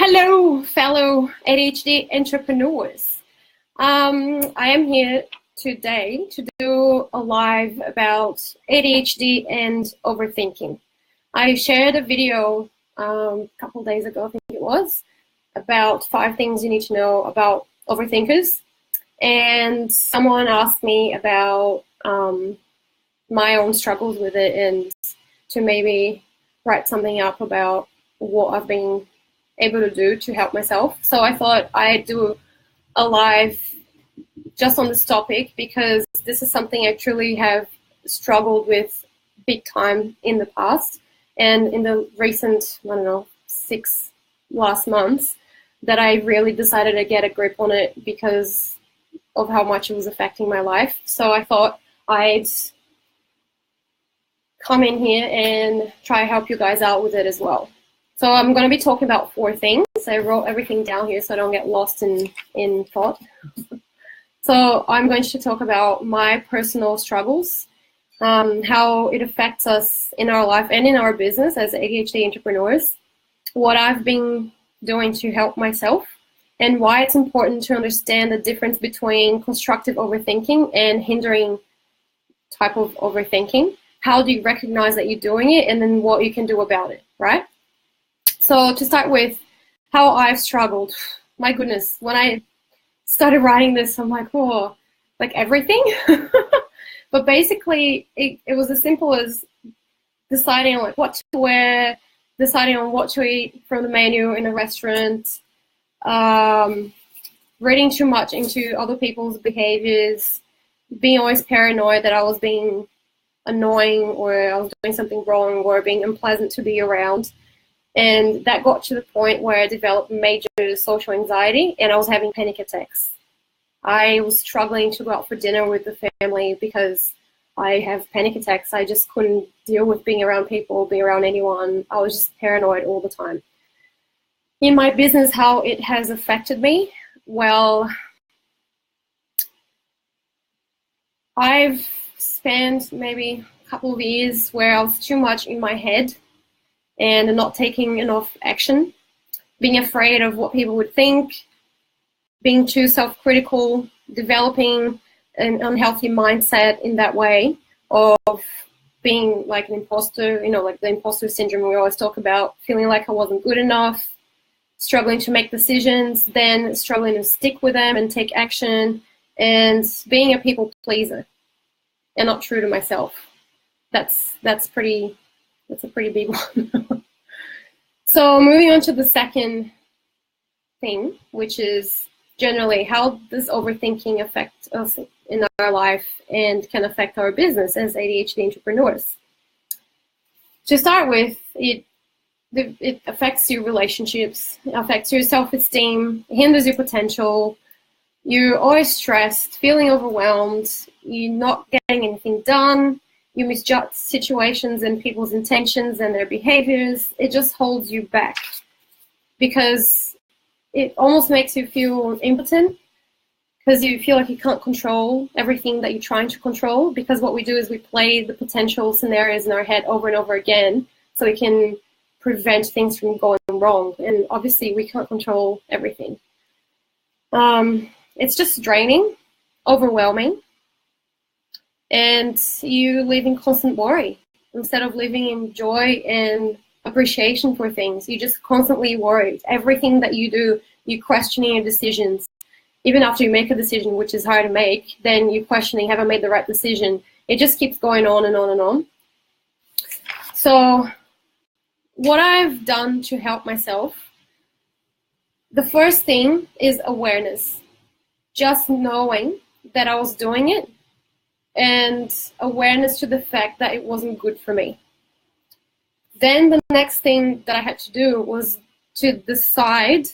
Hello, fellow ADHD entrepreneurs. I am here today to do a live about ADHD and overthinking. I shared a video a couple days ago, I think it was, about 5 things you need to know about overthinkers. And someone asked me about my own struggles with it and to maybe write something up about what I've been able to do to help myself. So I thought I'd do a live just on this topic because this is something I truly have struggled with big time in the past and in the recent, 6 last months that I really decided to get a grip on it because of how much it was affecting my life. So I thought I'd come in here and try to help you guys out with it as well. So I'm going to be talking about 4 things. I wrote everything down here so I don't get lost in thought. So I'm going to talk about my personal struggles, how it affects us in our life and in our business as ADHD entrepreneurs, what I've been doing to help myself, and why it's important to understand the difference between constructive overthinking and hindering type of overthinking. How do you recognize that you're doing it, and then what you can do about it, right? So to start with, how I've struggled. My goodness, when I started writing this, I'm like, oh, like everything. But basically, it was as simple as deciding on like what to wear, deciding on what to eat from the menu in a restaurant, reading too much into other people's behaviors, being always paranoid that I was being annoying or I was doing something wrong or being unpleasant to be around. And that got to the point where I developed major social anxiety and I was having panic attacks. I was struggling to go out for dinner with the family because I have panic attacks. I just couldn't deal with being around people, being around anyone. I was just paranoid all the time. In my business, how it has affected me, well, I've spent maybe a couple of years where I was too much in my head and not taking enough action, being afraid of what people would think, being too self-critical, developing an unhealthy mindset in that way of being like an imposter, like the imposter syndrome we always talk about, feeling like I wasn't good enough, struggling to make decisions, then struggling to stick with them and take action, and being a people pleaser and not true to myself. That's a pretty big one. So moving on to the second thing, which is generally how does overthinking affect us in our life and can affect our business as ADHD entrepreneurs. To start with, it affects your relationships, it affects your self-esteem, hinders your potential, you're always stressed, feeling overwhelmed, you're not getting anything done, you misjudge situations and people's intentions and their behaviors. It just holds you back because it almost makes you feel impotent because you feel like you can't control everything that you're trying to control, because what we do is we play the potential scenarios in our head over and over again so we can prevent things from going wrong. And obviously we can't control everything. It's just draining, overwhelming, and you live in constant worry instead of living in joy and appreciation for things. You just constantly worried. Everything that you do, you're questioning your decisions. Even after you make a decision, which is hard to make, then you're questioning, have I made the right decision? It just keeps going on and on and on. So what I've done to help myself, the first thing is awareness. Just knowing that I was doing it, and awareness to the fact that it wasn't good for me. Then the next thing that I had to do was to decide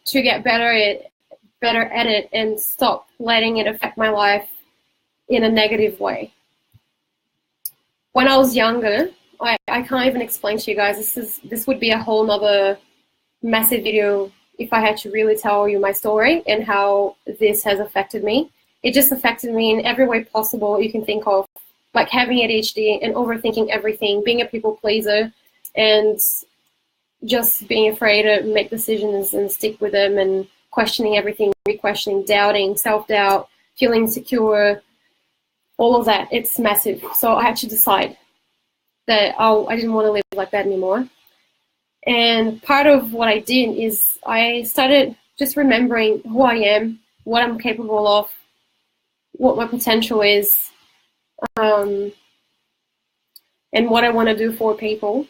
to get better at it and stop letting it affect my life in a negative way. When I was younger, I can't even explain to you guys, this would be a whole nother massive video if I had to really tell you my story and how this has affected me. It just affected me in every way possible you can think of, like having ADHD and overthinking everything, being a people pleaser, and just being afraid to make decisions and stick with them, and questioning everything, re-questioning, doubting, self-doubt, feeling insecure, all of that. It's massive. So I had to decide that I didn't want to live like that anymore. And part of what I did is I started just remembering who I am, what I'm capable of, what my potential is, and what I want to do for people,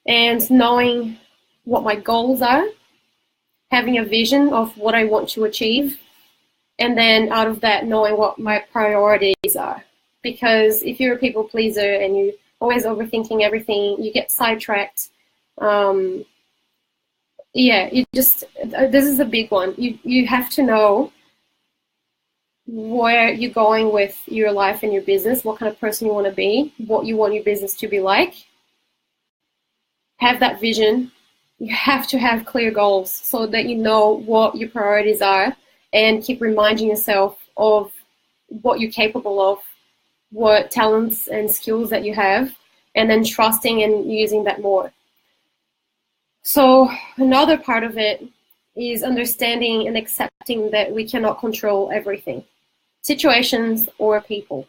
and knowing what my goals are, having a vision of what I want to achieve, and then out of that, knowing what my priorities are. Because if you're a people pleaser and you're always overthinking everything, you get sidetracked. This is a big one. You have to know where you're going with your life and your business, what kind of person you want to be, what you want your business to be like. Have that vision. You have to have clear goals so that you know what your priorities are, and keep reminding yourself of what you're capable of, what talents and skills that you have, and then trusting and using that more. So another part of it is understanding and accepting that we cannot control everything, situations or people.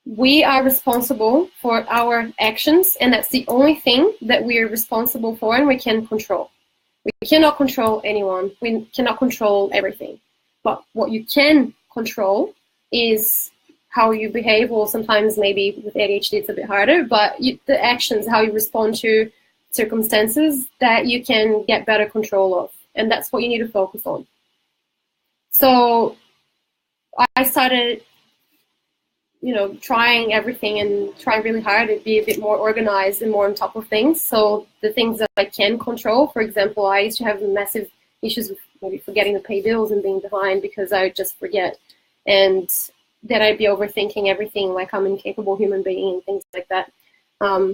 We are responsible for our actions, and that's the only thing that we are responsible for and we can control. We cannot control anyone. We cannot control everything. But what you can control is how you behave, or sometimes maybe with ADHD it's a bit harder, but the actions, how you respond to circumstances, that you can get better control of. And that's what you need to focus on. So I started, trying everything and trying really hard to be a bit more organized and more on top of things. So the things that I can control, for example, I used to have massive issues with maybe forgetting to pay bills and being behind because I would just forget. And then I'd be overthinking everything like I'm an incapable human being and things like that.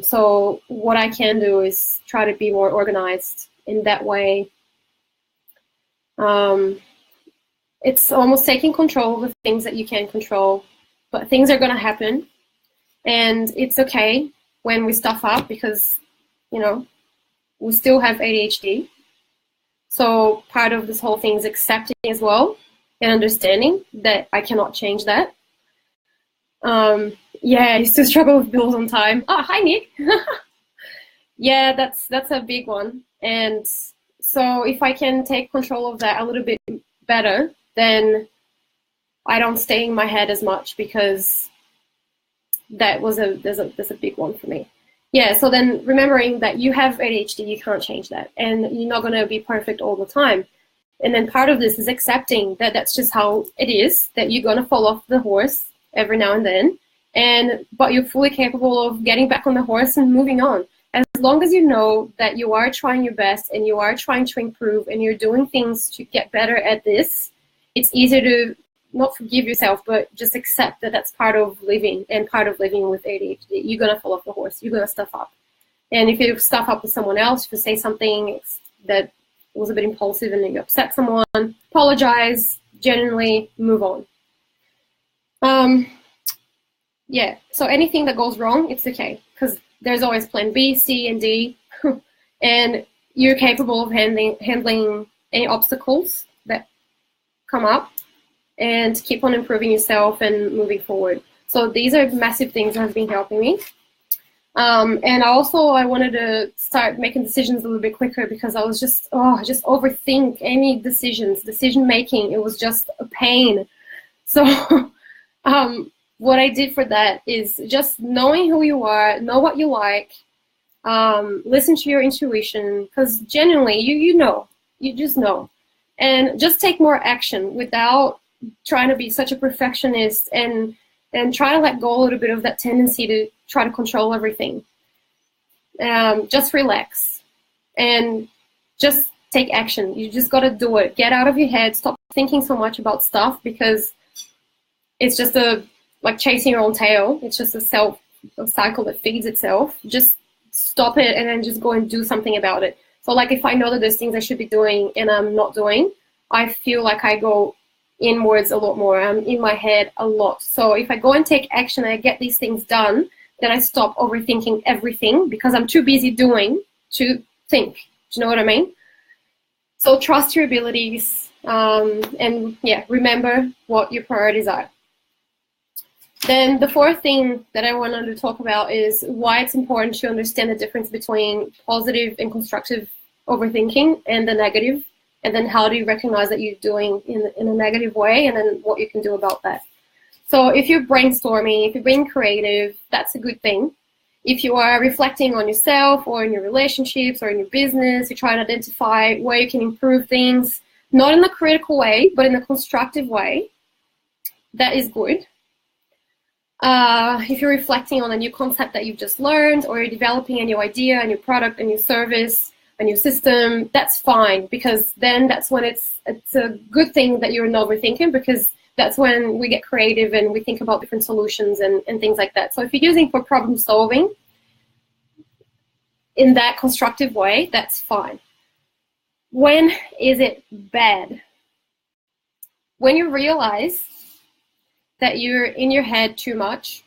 So what I can do is try to be more organized in that way. It's almost taking control of the things that you can control, but things are going to happen, and it's okay when we stuff up because, we still have ADHD. So part of this whole thing is accepting as well and understanding that I cannot change that. I used to struggle with bills on time. Oh, hi, Nick. Yeah, that's a big one. And so if I can take control of that a little bit better, then I don't stay in my head as much, because there's a big one for me. Yeah, so then remembering that you have ADHD, you can't change that, and you're not going to be perfect all the time. And then part of this is accepting that that's just how it is, that you're going to fall off the horse every now and then, but you're fully capable of getting back on the horse and moving on. As long as you know that you are trying your best and you are trying to improve and you're doing things to get better at this, it's easier to not forgive yourself, but just accept that that's part of living, and part of living with ADHD. You're going to fall off the horse. You're going to stuff up. And if you stuff up with someone else, if you say something that was a bit impulsive and you upset someone, apologize, genuinely move on. So anything that goes wrong, it's okay, because there's always plan B, C, and D, and you're capable of handling any obstacles that come up, and keep on improving yourself and moving forward. So these are massive things that have been helping me. And I wanted to start making decisions a little bit quicker, because I was just overthink any decision making. It was just a pain. So what I did for that is just knowing who you are, know what you like, listen to your intuition, because genuinely you just know, and just take more action without trying to be such a perfectionist, and try to let go a little bit of that tendency to try to control everything. Just relax and just take action. You just got to do it. Get out of your head. Stop thinking so much about stuff, because it's just like chasing your own tail. It's just a cycle that feeds itself. Just stop it and then just go and do something about it. So like if I know that there's things I should be doing and I'm not doing, I feel like I go inwards a lot more. I'm in my head a lot. So if I go and take action and I get these things done, then I stop overthinking everything, because I'm too busy doing to think. Do you know what I mean? So trust your abilities, and yeah, remember what your priorities are. Then the fourth thing that I wanted to talk about is why it's important to understand the difference between positive and constructive overthinking and the negative, and then how do you recognize that you're doing in a negative way, and then what you can do about that. So if you're brainstorming, if you're being creative, that's a good thing. If you are reflecting on yourself or in your relationships or in your business, you're trying to identify where you can improve things, not in a critical way, but in a constructive way, that is good. If you're reflecting on a new concept that you've just learned, or you're developing a new idea, a new product, a new service, a new system, that's fine, because then that's when it's a good thing that you're not overthinking, because that's when we get creative and we think about different solutions and things like that. So if you're using for problem solving in that constructive way, that's fine. When is it bad? When you realize that you're in your head too much,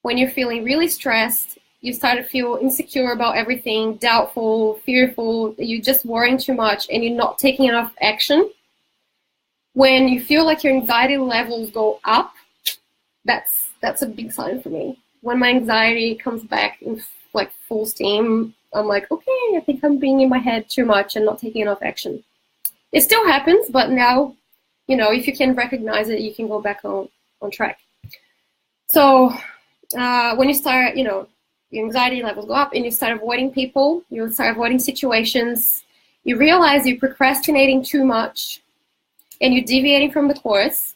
when you're feeling really stressed, you start to feel insecure about everything, doubtful, fearful, you're just worrying too much and you're not taking enough action. When you feel like your anxiety levels go up, that's a big sign for me. When my anxiety comes back in like full steam, I'm like, okay, I think I'm being in my head too much and not taking enough action. It still happens, but now, you know, if you can recognize it, you can go back on track. So when you start, you know, your anxiety levels go up and you start avoiding people, you start avoiding situations, you realize you're procrastinating too much and you're deviating from the course,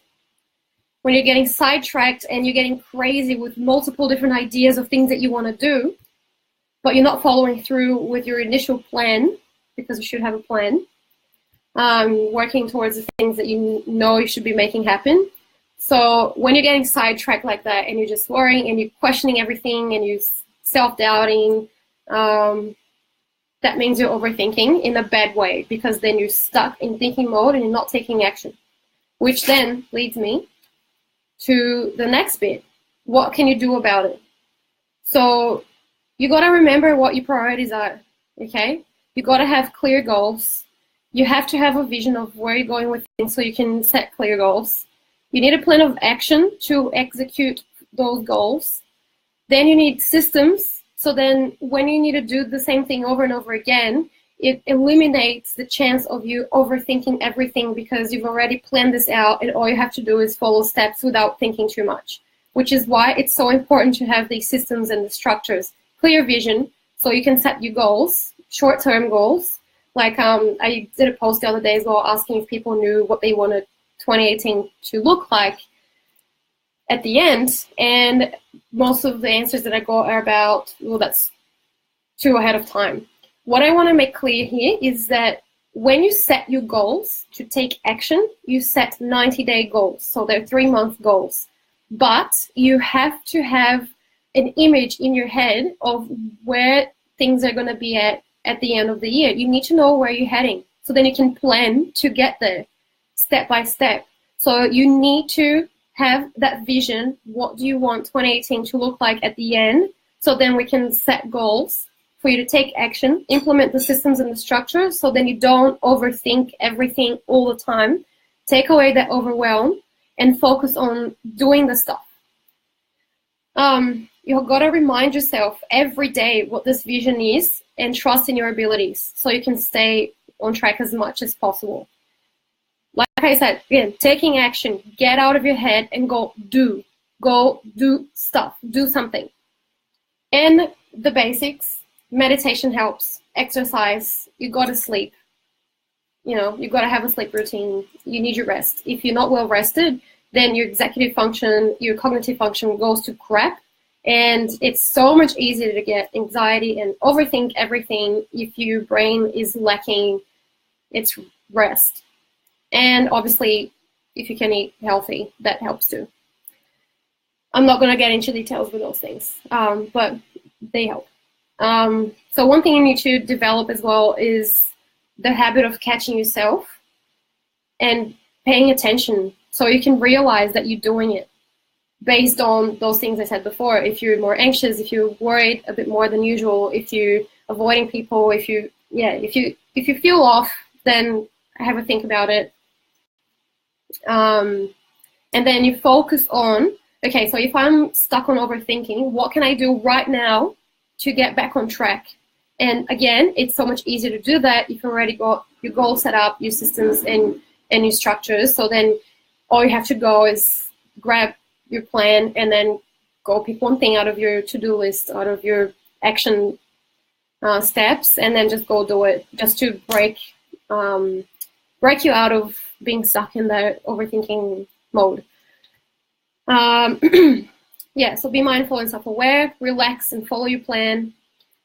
when you're getting sidetracked and you're getting crazy with multiple different ideas of things that you want to do, but you're not following through with your initial plan, because you should have a plan, working towards the things that you know you should be making happen. So when you're getting sidetracked like that and you're just worrying and you're questioning everything and you're self-doubting, that means you're overthinking in a bad way, because then you're stuck in thinking mode and you're not taking action. Which then leads me to the next bit. What can you do about it? So you got to remember what your priorities are, okay? You got to have clear goals. You have to have a vision of where you're going with things so you can set clear goals. You need a plan of action to execute those goals. Then you need systems. So then when you need to do the same thing over and over again, it eliminates the chance of you overthinking everything, because you've already planned this out and all you have to do is follow steps without thinking too much, which is why it's so important to have these systems and the structures. Clear vision, so you can set your goals, short-term goals. Like I did a post the other day as well asking if people knew what they wanted 2018 to look like at the end, and most of the answers that I got are about, well, that's too ahead of time. What I want to make clear here is that when you set your goals to take action, you set 90-day goals, so they're 3-month goals. But you have to have an image in your head of where things are going to be at the end of the year. You need to know where you're heading, so then you can plan to get there step by step. So you need to have that vision. What do you want 2018 to look like at the end? So then we can set goals for you to take action, implement the systems and the structures, so then you don't overthink everything all the time. Take away that overwhelm and focus on doing the stuff. You've got to remind yourself every day what this vision is and trust in your abilities so you can stay on track as much as possible. Like I said, again, taking action, get out of your head and go do stuff, do something. And the basics, meditation helps, exercise, you got to sleep. You know, you got to have a sleep routine. You need your rest. If you're not well rested, then your executive function, your cognitive function goes to crap. And it's so much easier to get anxiety and overthink everything if your brain is lacking its rest. And obviously, if you can eat healthy, that helps too. I'm not going to get into details with those things, but they help. So one thing you need to develop as well is the habit of catching yourself and paying attention so you can realize that you're doing it based on those things I said before. If you're more anxious, if you're worried a bit more than usual, if you're avoiding people. If you feel off, then have a think about it. And then you focus on, okay, so if I'm stuck on overthinking, what can I do right now to get back on track? And again, it's so much easier to do that if you already got your goals set up, your systems and your structures. So then all you have to go is grab your plan and then go pick one thing out of your to-do list, out of your action steps, and then just go do it, just to break you out of being stuck in that overthinking mode. Yeah, so be mindful and self-aware, relax and follow your plan.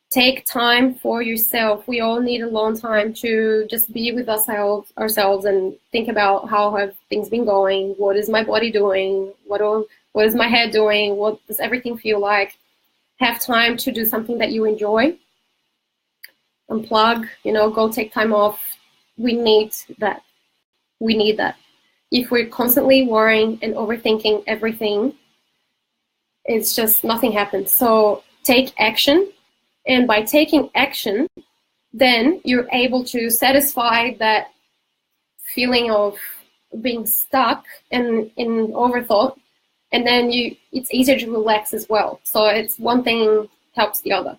Take time for yourself. We all need alone time to just be with ourselves and think about how have things been going, what is my body doing, what is my head doing, what does everything feel like. Have time to do something that you enjoy. Unplug, go take time off. We need that. We need that. If we're constantly worrying and overthinking everything, it's just nothing happens. So take action. And by taking action, then you're able to satisfy that feeling of being stuck and in overthought. And then it's easier to relax as well. So it's one thing helps the other.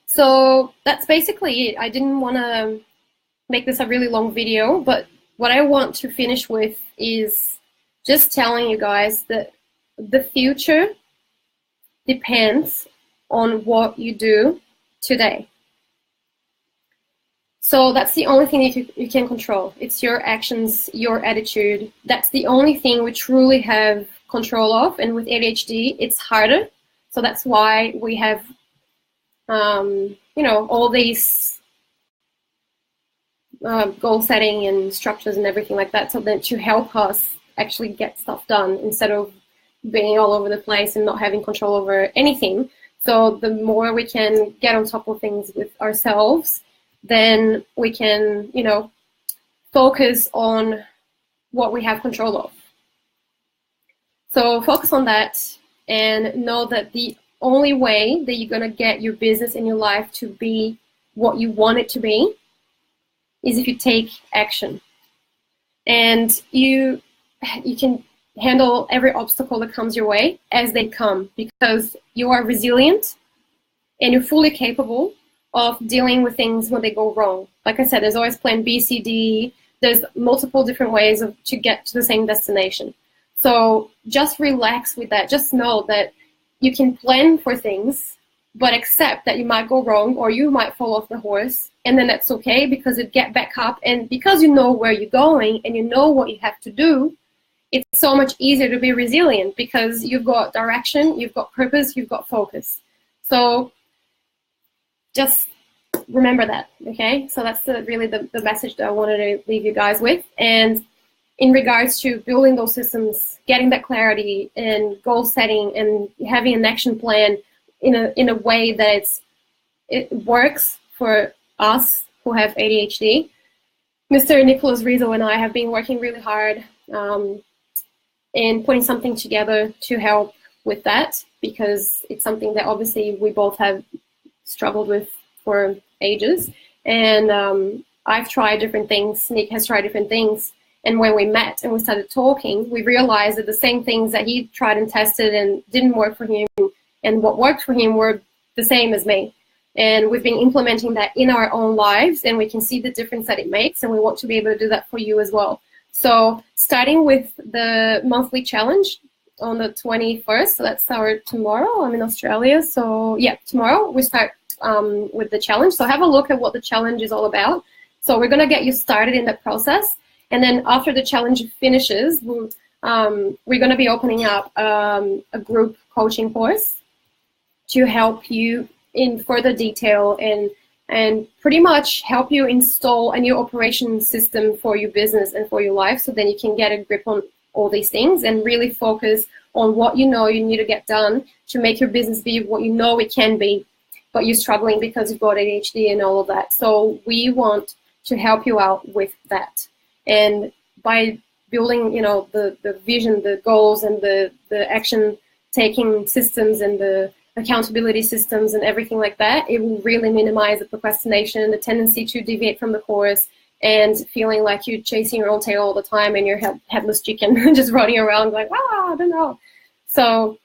So that's basically it. I didn't want to make this a really long video, but what I want to finish with is just telling you guys that the future depends on what you do today. So that's the only thing you can control. It's your actions, your attitude. That's the only thing we truly have control of. And with ADHD, it's harder. So that's why we have, all these goal setting and structures and everything like that, so that to help us actually get stuff done instead of being all over the place and not having control over anything. So the more we can get on top of things with ourselves, then we can, focus on what we have control of. So focus on that and know that the only way that you're going to get your business and your life to be what you want it to be is if you take action. And you can handle every obstacle that comes your way as they come, because you are resilient and you're fully capable of dealing with things when they go wrong. Like I said, there's always plan B, C, D. There's multiple different ways to get to the same destination. So just relax with that. Just know that you can plan for things, but accept that you might go wrong or you might fall off the horse, and then that's okay, because you get back up, and because you know where you're going and you know what you have to do, it's so much easier to be resilient because you've got direction, you've got purpose, you've got focus. So just remember that, okay? So that's really the message that I wanted to leave you guys with. And in regards to building those systems, getting that clarity and goal setting and having an action plan in a way that it works for us who have ADHD, Mr. Nicholas Rizzo and I have been working really hard in putting something together to help with that, because it's something that obviously we both have struggled with for ages. And I've tried different things, Nick has tried different things, and when we met and we started talking, we realized that the same things that he tried and tested and didn't work for him and what worked for him were the same as me. And we've been implementing that in our own lives, and we can see the difference that it makes, and we want to be able to do that for you as well. So starting with the monthly challenge on the 21st, so that's our tomorrow. I'm in Australia, so yeah, tomorrow we start with the challenge. So have a look at what the challenge is all about. So we're going to get you started in that process, and then after the challenge finishes, we're going to be opening up a group coaching course to help you in further detail and pretty much help you install a new operation system for your business and for your life, so then you can get a grip on all these things and really focus on what you know you need to get done to make your business be what you know it can be, but you're struggling because you've got ADHD and all of that. So we want to help you out with that. And by building, the vision, the goals, and the action taking systems and the accountability systems and everything like that, it will really minimize the procrastination and the tendency to deviate from the course and feeling like you're chasing your own tail all the time and you're headless chicken just running around like, I don't know. So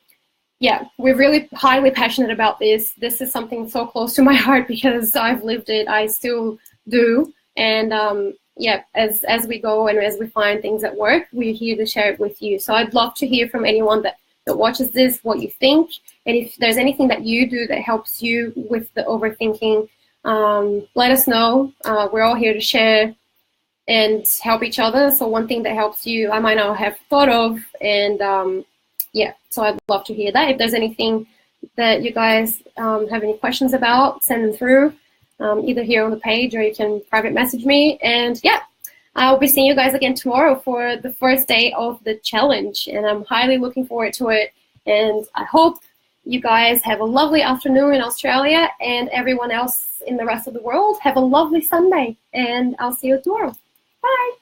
yeah, we're really highly passionate about this. This is something so close to my heart because I've lived it. I still do. And yeah, as we go and as we find things that work, we're here to share it with you. So I'd love to hear from anyone that watches this, what you think. And if there's anything that you do that helps you with the overthinking, let us know. We're all here to share and help each other. So one thing that helps you, I might not have thought of. And yeah, so I'd love to hear that. If there's anything that you guys have any questions about, send them through, either here on the page or you can private message me. And yeah, I'll be seeing you guys again tomorrow for the first day of the challenge. And I'm highly looking forward to it. And I hope you guys have a lovely afternoon in Australia, and everyone else in the rest of the world have a lovely Sunday. And I'll see you tomorrow. Bye.